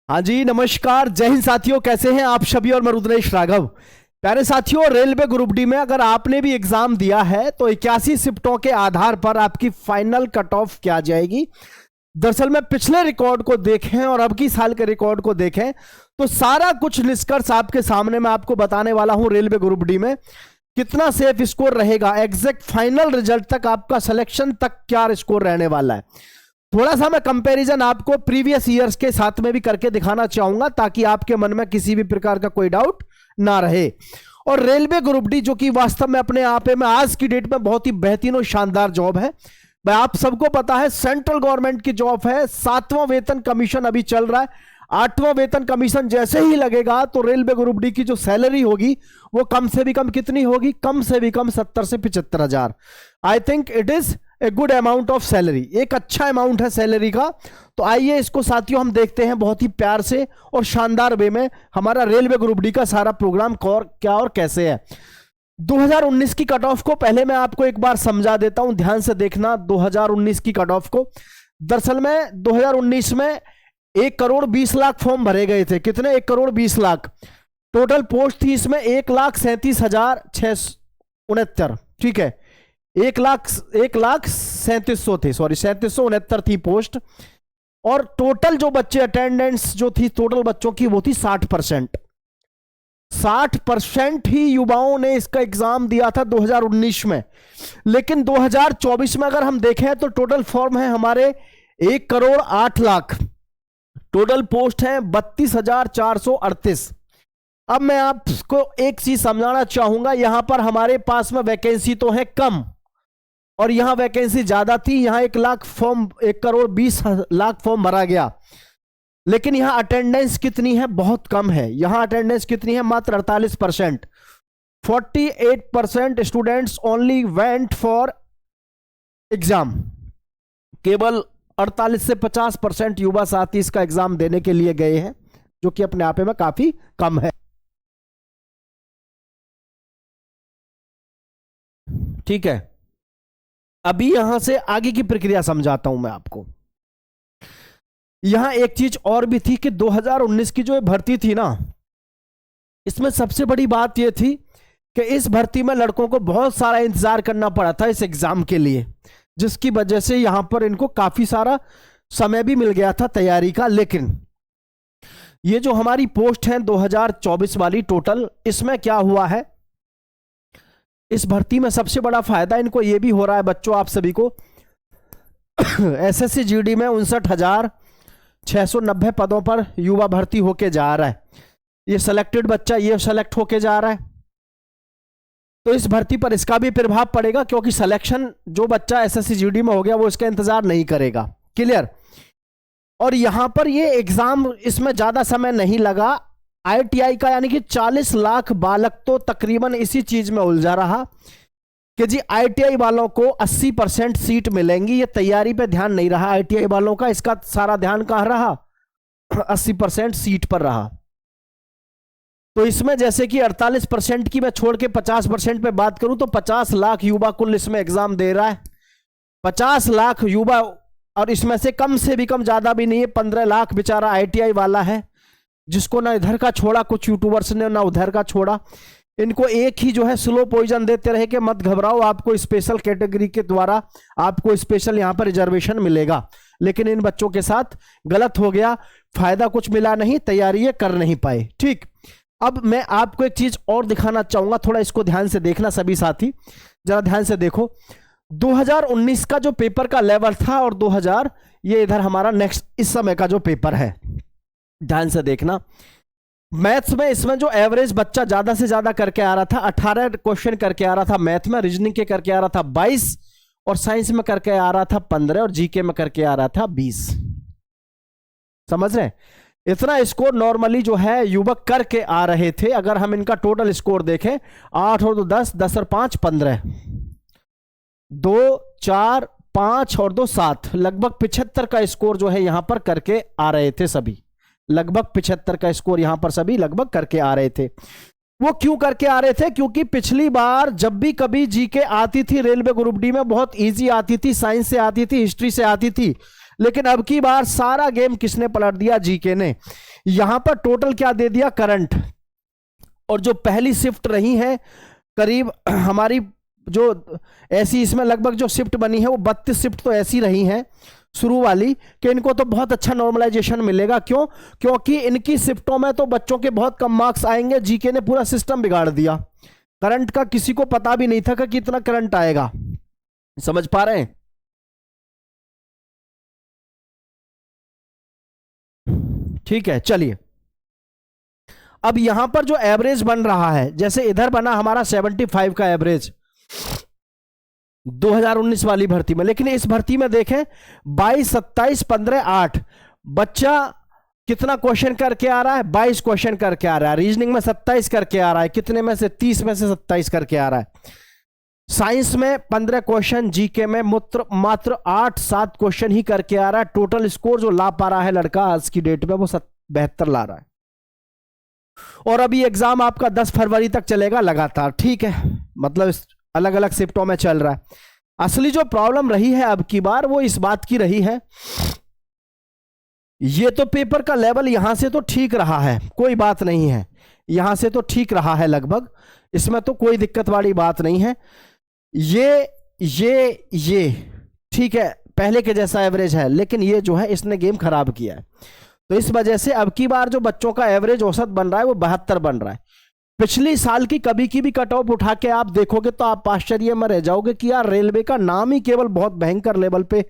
हाँ जी, नमस्कार, जय हिंद साथियों। कैसे हैं आप सभी? और मैं रुद्रेश राघव। प्यारे साथियों, रेलवे ग्रुप डी में अगर आपने भी एग्जाम दिया है तो 81 शिफ्टों के आधार पर आपकी फाइनल कट ऑफ क्या जाएगी। दरअसल में पिछले रिकॉर्ड को देखें और अब की साल के रिकॉर्ड को देखें तो सारा कुछ निष्कर्ष आपके सामने मैं आपको बताने वाला हूं। रेलवे ग्रुप डी में कितना सेफ स्कोर रहेगा, एग्जैक्ट फाइनल रिजल्ट तक आपका सिलेक्शन तक क्या स्कोर रहने वाला है। थोड़ा सा मैं कंपैरिजन आपको प्रीवियस ईयर्स के साथ में भी करके दिखाना चाहूंगा ताकि आपके मन में किसी भी प्रकार का कोई डाउट ना रहे। और रेलवे ग्रुप डी जो कि वास्तव में अपने आप में आज की डेट में बहुत ही बेहतरीन और शानदार जॉब है। भाई आप सबको पता है सेंट्रल गवर्नमेंट की जॉब है। 7वां वेतन कमीशन अभी चल रहा है। 8वां वेतन कमीशन जैसे ही लगेगा तो रेलवे ग्रुप डी की जो सैलरी होगी वो कम से भी कम कितनी होगी? कम से भी कम 70 से 75 हजार। I think it is a good amount of salary, एक अच्छा अमाउंट है सैलरी का। तो आइए इसको साथियों हम देखते हैं बहुत ही प्यार से और शानदार वे में हमारा रेलवे ग्रुप डी का सारा प्रोग्राम क्या और कैसे है। 2019 की कट ऑफ को पहले मैं आपको एक बार समझा देता हूं, ध्यान से देखना 2019 की कट ऑफ को। दरअसल में 2019 में 1,20,00,000 फॉर्म भरे गए थे। कितने? 1,20,00,000 टोटल पोस्ट थी इसमें 1,37,669। ठीक है, 1,37,100 थे, सॉरी 3769 थी पोस्ट। और टोटल जो बच्चे अटेंडेंस जो थी टोटल बच्चों की वो थी 60%। 60% ही युवाओं ने इसका एग्जाम दिया था 2019 में। लेकिन 2024 में अगर हम देखें तो टोटल फॉर्म है हमारे 1,08,00,000। टोटल पोस्ट है 32,438। अब मैं आपको एक चीज समझाना चाहूंगा, यहां पर हमारे पास में वैकेंसी तो है कम और यहां वैकेंसी ज्यादा थी। यहां 1,20,00,000 फॉर्म भरा गया, लेकिन यहां अटेंडेंस कितनी है? बहुत कम है। यहां अटेंडेंस कितनी है? मात्र 48%। 48% students only went for exam. केवल 48 से 50% युवा साथी इसका एग्जाम देने के लिए गए हैं, जो कि अपने आप में काफी कम है। ठीक है, अभी यहां से आगे की प्रक्रिया समझाता हूं मैं आपको। यहां एक चीज और भी थी कि 2019 की जो भर्ती थी ना, इसमें सबसे बड़ी बात यह थी कि इस भर्ती में लड़कों को बहुत सारा इंतजार करना पड़ा था इस एग्जाम के लिए, जिसकी वजह से यहां पर इनको काफी सारा समय भी मिल गया था तैयारी का। लेकिन ये जो हमारी पोस्ट है 2024 वाली टोटल, इसमें क्या हुआ है? इस भर्ती में सबसे बड़ा फायदा इनको यह भी हो रहा है बच्चों, आप सभी को एसएससी जीडी में 59,690 पदों पर युवा भर्ती होके जा रहा है। ये सिलेक्टेड बच्चा ये सिलेक्ट होके जा रहा है, तो इस भर्ती पर इसका भी प्रभाव पड़ेगा, क्योंकि सिलेक्शन जो बच्चा एसएससी जीडी में हो गया वो इसका इंतजार नहीं करेगा। क्लियर? और यहां पर ये एग्जाम इसमें ज्यादा समय नहीं लगा। आईटीआई का यानी कि 40 लाख बालक तो तकरीबन इसी चीज में उलझा रहा कि जी आईटीआई वालों को 80% सीट मिलेंगी। ये तैयारी पे ध्यान नहीं रहा आईटीआई वालों का, इसका सारा ध्यान कहां रहा? 80% सीट पर रहा। तो इसमें जैसे कि 48% की मैं छोड़ के 50% पे बात करूं तो 50 लाख युवा कुल इसमें एग्जाम दे रहा है। 50 लाख युवा, और इसमें से कम से भी कम, ज्यादा भी नहीं है, 15 लाख बेचारा आईटीआई वाला है, जिसको ना इधर का छोड़ा कुछ यूट्यूबर्स ने, ना उधर का छोड़ा। इनको एक ही जो है स्लो पॉइजन देते रहे कि मत घबराओ, आपको स्पेशल कैटेगरी के द्वारा आपको स्पेशल यहां पर रिजर्वेशन मिलेगा। लेकिन इन बच्चों के साथ गलत हो गया, फायदा कुछ मिला नहीं, तैयारी ये कर नहीं पाए। ठीक, अब मैं आपको एक चीज और दिखाना चाहूंगा, थोड़ा इसको ध्यान से देखना सभी साथी, जरा ध्यान से देखो। 2019 का जो पेपर का लेवल था और 2000 ये इधर हमारा नेक्स्ट इस समय का जो पेपर है, ध्यान से देखना। मैथ्स में इसमें जो एवरेज बच्चा ज्यादा से ज्यादा करके आ रहा था, 18 क्वेश्चन करके आ रहा था मैथ में, रीजनिंग के करके आ रहा था 22, और साइंस में करके आ रहा था 15, और जीके में करके आ रहा था 20। समझ रहे? इतना स्कोर नॉर्मली जो है युवक करके आ रहे थे। अगर हम इनका टोटल स्कोर देखें, 8 और 2 10, 10 और 5 15, 2 4 5 और 2 7, लगभग 75 का स्कोर जो है यहां पर करके आ रहे थे सभी। लगभग 75 का स्कोर यहां पर सभी लगभग करके आ रहे थे। वो क्यों करके आ रहे थे? क्योंकि पिछली बार जब भी कभी जीके आती थी रेलवे ग्रुप डी में बहुत इजी आती थी, साइंस से आती थी, हिस्ट्री से आती थी। लेकिन अब की बार सारा गेम किसने पलट दिया? जीके ने। यहां पर टोटल क्या दे दिया, करंट। और जो पहली शिफ्ट रही है करीब हमारी जो ऐसी, इसमें लगभग जो शिफ्ट बनी है वो 32 शिफ्ट तो ऐसी रही हैं शुरू वाली कि इनको तो बहुत अच्छा नॉर्मलाइजेशन मिलेगा। क्यों? क्योंकि इनकी शिफ्टों में तो बच्चों के बहुत कम मार्क्स आएंगे। जीके ने पूरा सिस्टम बिगाड़ दिया। करंट का किसी को पता भी नहीं था कि कितना करंट आएगा। समझ पा रहे हैं? ठीक है, चलिए। अब यहां पर जो एवरेज बन रहा है, जैसे इधर बना हमारा 75 का एवरेज 2019 वाली भर्ती में, लेकिन इस भर्ती में देखें 22, 27, 15, 8 बच्चा कितना क्वेश्चन करके आ रहा है, 22 क्वेश्चन करके आ रहा है। रीजनिंग में 27 करके आ रहा है। कितने में से? 30 में से 27 करके आ रहा है। साइंस में 15 क्वेश्चन, जीके में मात्र 8-7 क्वेश्चन ही करके आ रहा है। टोटल स्कोर जो ला पा रहा है लड़का आज की डेट में वो 72 ला रहा है। और अभी एग्जाम आपका 10 फरवरी तक चलेगा लगातार। ठीक है, मतलब अलग अलग शिफ्टों में चल रहा है। असली जो प्रॉब्लम रही है अब की बार वो इस बात की रही है, ये तो पेपर का लेवल यहां से तो ठीक रहा है, कोई बात नहीं है। यहां से तो ठीक रहा है लगभग, इसमें तो कोई दिक्कत वाली बात नहीं है। ये ठीक है, पहले के जैसा एवरेज है, लेकिन ये जो है इसने गेम खराब किया है। तो इस वजह से अब की बार जो बच्चों का एवरेज औसत बन रहा है वो 72 बन रहा है। पिछली साल की कभी की भी कट ऑफ उठा के आप देखोगे तो आप आश्चर्य में रह जाओगे कि यार रेलवे का नाम ही केवल बहुत भयंकर लेवल पे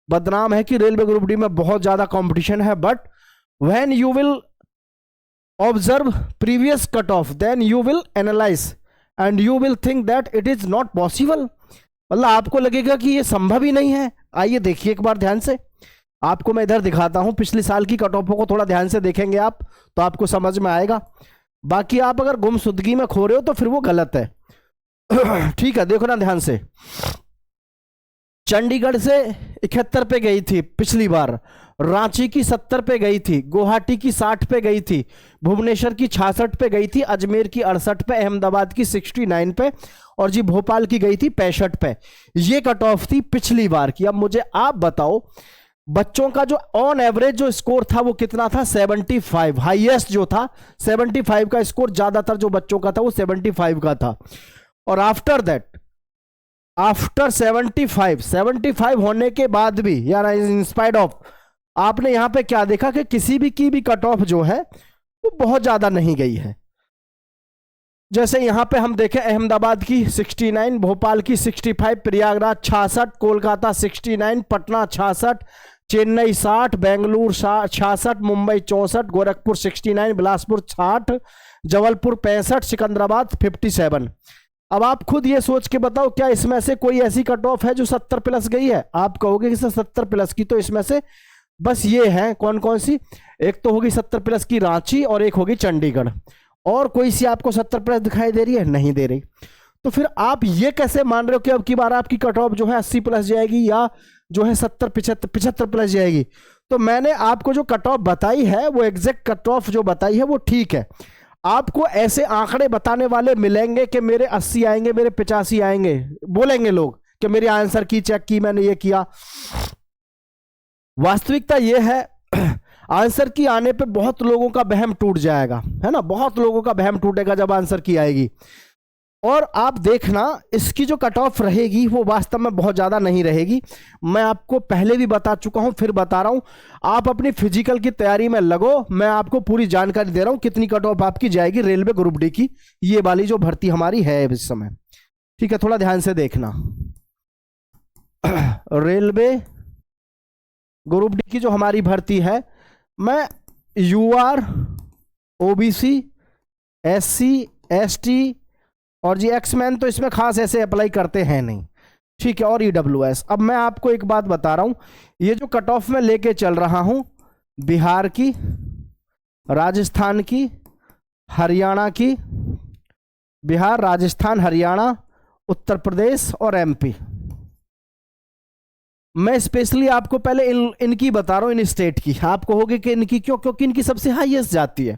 बदनाम है कि रेलवे ग्रुप डी में बहुत ज्यादा कंपटीशन है। But when you will observe previous cut off then you will analyse and you will think that it is not possible. मतलब आपको लगेगा कि ये संभव ही नहीं है। आइए देखिए एक बार ध्यान से, आपको मैं इधर दिखाता हूं। पिछले साल की कट ऑफों को थोड़ा ध्यान से देखेंगे आप तो आपको समझ में आएगा। बाकी आप अगर गुमसुदगी में खो रहे हो तो फिर वो गलत है। ठीक है, देखो ना ध्यान से। चंडीगढ़ से 71 पे गई थी पिछली बार, रांची की 70 पे गई थी, गुवाहाटी की 60 पे गई थी, भुवनेश्वर की 66 पे गई थी, अजमेर की 68 पे, अहमदाबाद की 69 पे और जी भोपाल की गई थी 65 पे। ये कट ऑफ थी पिछली बार की। अब मुझे आप बताओ बच्चों का जो ऑन एवरेज जो स्कोर था वो कितना था? 75। हाईएस्ट जो था 75 का स्कोर, ज्यादातर जो बच्चों का था वो 75 का था। और आफ्टर दैट, आफ्टर 75 होने के बाद भी यार इन स्पाइट ऑफ, आपने यहां पे क्या देखा कि किसी भी की भी कट ऑफ जो है वो बहुत ज्यादा नहीं गई है। जैसे यहां पे हम देखें अहमदाबाद की 69, भोपाल की 65, प्रयागराज 66, कोलकाता 69, पटना 66, चेन्नई 60, बेंगलुरु 66, मुंबई 64, गोरखपुर 69, बिलासपुर 60, जबलपुर 65, सिकंदराबाद 57। अब आप खुद ये सोच के बताओ क्या इसमें से कोई ऐसी कट ऑफ है जो 70 प्लस गई है? आप कहोगे कि 70 प्लस की तो इसमें से बस ये है, कौन कौन सी? एक तो होगी 70 प्लस की रांची और एक होगी चंडीगढ़। और कोई सी आपको 70 प्लस दिखाई दे रही है? नहीं दे रही। तो फिर आप ये कैसे मान रहे हो कि अब की बार आपकी कट ऑफ जो है 80 प्लस जाएगी या जो है 70 75 प्लस जाएगी? तो मैंने आपको जो कट ऑफ बताई है वो एग्जैक्ट कट ऑफ जो बताई है वो ठीक है। आपको ऐसे आंकड़े बताने वाले मिलेंगे कि मेरे 80 आएंगे, मेरे 85 आएंगे, बोलेंगे लोग कि मेरी आंसर की चेक की, मैंने ये किया। वास्तविकता ये है आंसर की आने पे बहुत लोगों का वहम टूट जाएगा, है ना? बहुत लोगों का वहम टूटेगा जब आंसर की आएगी। और आप देखना इसकी जो कट ऑफ रहेगी वो वास्तव में बहुत ज्यादा नहीं रहेगी। मैं आपको पहले भी बता चुका हूं, फिर बता रहा हूं। आप अपनी फिजिकल की तैयारी में लगो, मैं आपको पूरी जानकारी दे रहा हूं कितनी कट ऑफ आपकी जाएगी रेलवे ग्रुप डी की, ये वाली जो भर्ती हमारी है इस समय। ठीक है, थोड़ा ध्यान से देखना। रेलवे ग्रुप डी की जो हमारी भर्ती है, मैं यूआर, ओबीसी, एससी, एसटी और जी एक्समैन तो इसमें खास ऐसे अप्लाई करते हैं नहीं। ठीक है, और ईडब्ल्यूएस। अब मैं आपको एक बात बता रहा हूं, ये जो कट ऑफ में लेके चल रहा हूं बिहार की, राजस्थान की, हरियाणा की, बिहार, राजस्थान, हरियाणा, उत्तर प्रदेश और एमपी। मैं स्पेशली आपको पहले इनकी बता रहा हूं, इन स्टेट की। आप कहोगे कि इनकी क्यों? क्योंकि इनकी सबसे हाईएस्ट जाती है।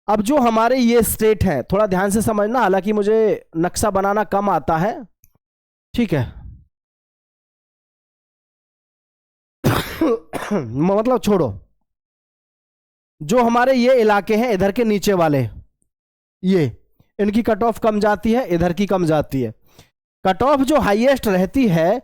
अब जो हमारे ये स्टेट है, थोड़ा ध्यान से समझना, हालांकि मुझे नक्शा बनाना कम आता है, ठीक है। मतलब छोड़ो, जो हमारे ये इलाके हैं इधर के नीचे वाले, ये इनकी कट ऑफ कम जाती है, इधर की कम जाती है। कट ऑफ जो हाईएस्ट रहती है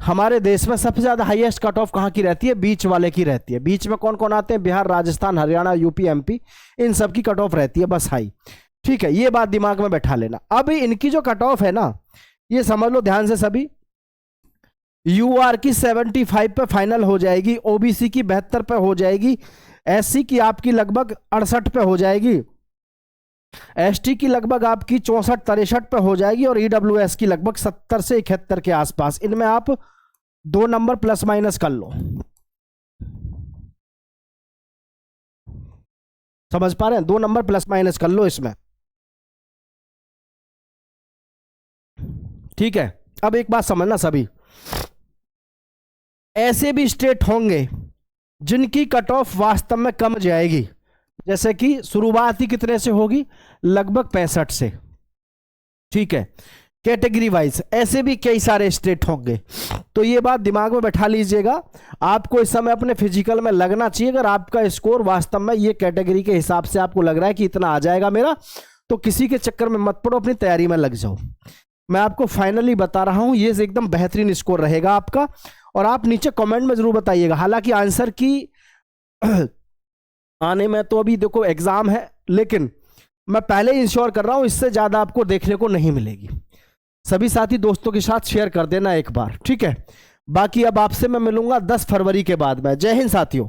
हमारे देश में, सबसे ज्यादा हाईएस्ट कट ऑफ कहाँ की रहती है? बीच वाले की रहती है। बीच में कौन कौन आते हैं? बिहार, राजस्थान, हरियाणा, यूपी, एमपी, इन सब की कट ऑफ रहती है बस हाई। ठीक है, ये बात दिमाग में बैठा लेना। अब इनकी जो कट ऑफ है ना, ये समझ लो ध्यान से सभी, यूआर की 75 पे फाइनल हो जाएगी, ओबीसी की 72 पे हो जाएगी, एससी की आपकी लगभग 68 पे हो जाएगी, एसटी की लगभग आपकी 64-63 पे हो जाएगी, और ईडब्ल्यूएस की लगभग 70 से 71 के आसपास। इनमें आप 2 नंबर प्लस माइनस कर लो। समझ पा रहे हैं? 2 नंबर प्लस माइनस कर लो इसमें। ठीक है, अब एक बात समझना सभी, ऐसे भी स्टेट होंगे जिनकी कट ऑफ वास्तव में कम जाएगी, जैसे कि शुरुआत ही कितने से होगी? लगभग 65 से। ठीक है, कैटेगरी वाइज ऐसे भी कई सारे स्टेट होंगे। तो ये बात दिमाग में बैठा लीजिएगा, आपको इस समय अपने फिजिकल में लगना चाहिए। अगर आपका स्कोर वास्तव में ये कैटेगरी के हिसाब से आपको लग रहा है कि इतना आ जाएगा मेरा, तो किसी के चक्कर में मत पड़ो, अपनी तैयारी में लग जाओ। मैं आपको फाइनली बता रहा हूं, ये एकदम बेहतरीन स्कोर रहेगा आपका। और आप नीचे कमेंट में जरूर बताइएगा। हालांकि आंसर की आने में तो अभी देखो एग्जाम है, लेकिन मैं पहले ही इंश्योर कर रहा हूं इससे ज्यादा आपको देखने को नहीं मिलेगी। सभी साथी दोस्तों के साथ शेयर कर देना एक बार, ठीक है। बाकी अब आपसे मैं मिलूंगा 10 फरवरी के बाद में। जय हिंद साथियों।